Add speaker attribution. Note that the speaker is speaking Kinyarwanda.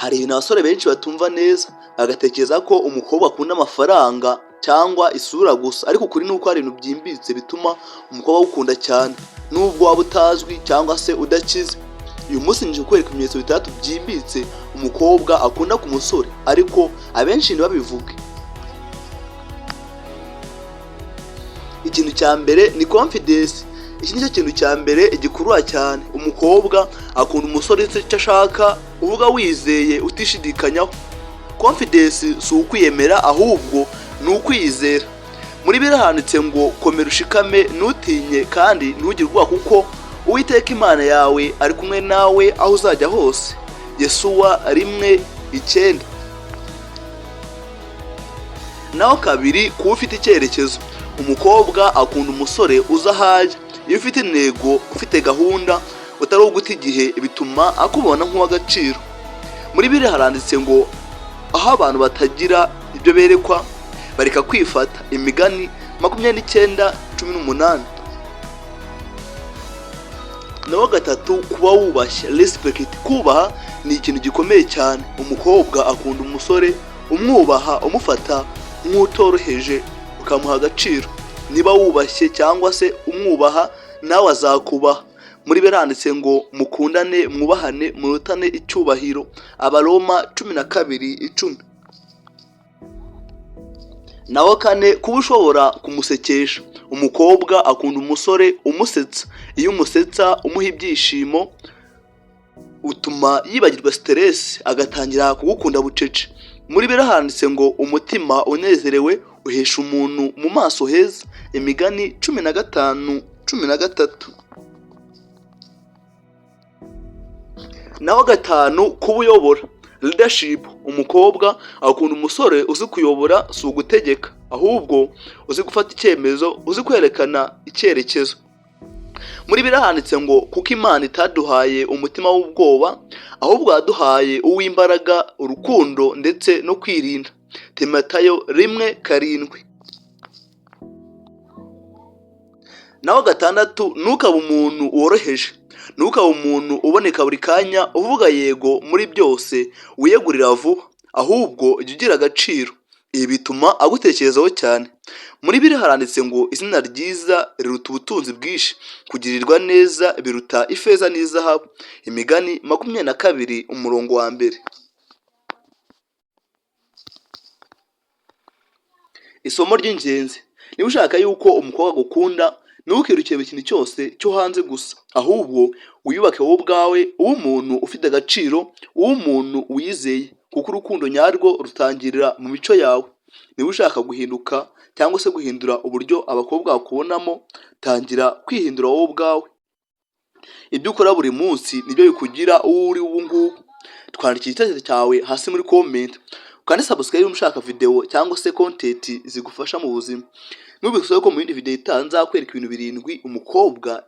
Speaker 1: Hari ibintu abasore benshi batumva neza bagatekereza ko umukobwa akunda amafaranga cyangwa isura gusa, ariko ukuri nuko hari ibintu byimbitse bituma umukobwa awukunda cyane nubwo waba utazwi cyangwa se udakize. Uyu munsi nje kukwereka ibimenyetso bitandatu byimbitse umukobwa akunda ku musore ariko abenshi ntibabivuge. Ikintu cya mbere ni confidence. Iki nicyo kintu cya mbere gikurura cyane umukobwa akunda umusore icyo ashaka uvuga wizeye utishidikanyaho. Confidence si ukwiyemera ahubwo ni ukwizera. Muri Bibiliya handitse ngo komera ushikame ntutinye kandi ntugire ubwoba kuko Uwiteka Imana yawe ari kumwe nawe aho uzajya hose. Yesuwa 1:9. Naho kabiri, kuba ufite icyerekezo. Umukobwa akunda umusore uza ahajya. Iyo ufite intego, ufite gahunda, utari uguta igihe, bituma akubona nk'uw'agaciro. Muri Bibiliya haranditse ngo aho abantu batagira ibyo berekwa bareka kwifata. Imigani 29:18. Naho gatatu, kuba wubashye, respect. Kubaha ni ikintu gikomeye cyane. Umukobwa akunda umusore umwubaha, umufata nk'utoroheje, ukamuha agaciro. Niba wubashye cyangwa se umwubaha nawe azakubaha. Muri Bibiliya handitse ngo mukundane, mwubahane, murutane icyubahiro. Abaroma 12:10. Naho kane, kuba ushobora kumusekesha. Umukobwa akunda umusore umusetsa. Iyo umusetsa umuha ibyishimo utuma yibagirwa stress agatangira kugukunda bucece. Muri Bibiliya handitse ngo umutima unezerewe uhesha umuntu mu maso heza. Imigani 15:13. Naho gatanu, kuba uyobora, leadership. Umukobwa akunda umusore uzi kuyobora, si ugutegeka ahubwo uzi gufata icyemezo, uzi kwerekana icyerekezo. Muri Bibiliya handitse ngo kuko Imana itaduhaye umutima w'ubwoba ahubwo yaduhaye uw'imbaraga, urukundo ndetse no kwirinda. Timoteyo 1:7. Naho gatandatu, ntukaba umuntu woroheje. Ntukaba umuntu uboneka buri kanya uvuga yego muri byose, wiyegurira vuba, ahubwo jya ugira agaciro. Ibi bituma agutekerezaho cyane. Muri Bibiliya haranditse ngo izina ryiza riruta ubutunzi bwinshi, kugirirwa neza biruta ifeza n'izahabu. Imigani 22:1. Isomo ry'ingenzi: niba ushaka yuko umukobwa agukunda, ntukirukire ikintu cyose cyo hanze gusa, ahubwo wiyubake wowe ubwawe, umuntu ufite agaciro, umuntu wizeye, kuko urukundo nyarwo rutangirira mu mico yawe. Niba ushaka guhinduka cyangwa se guhindura uburyo abakobwa bakubonamo, tangira kwihindura wowe ubwawe. Ibyo ukora buri munsi nibyo bikugira uwo uri ubu ngubu. Twandikira igitekerezo cyawe hasi muri comment, kandi subscribe ushaka video cyangwa se content zigufasha mu buzima. Nubishoboye ko mu yindi video itaha nzakwereka ibintu 7 umukobwa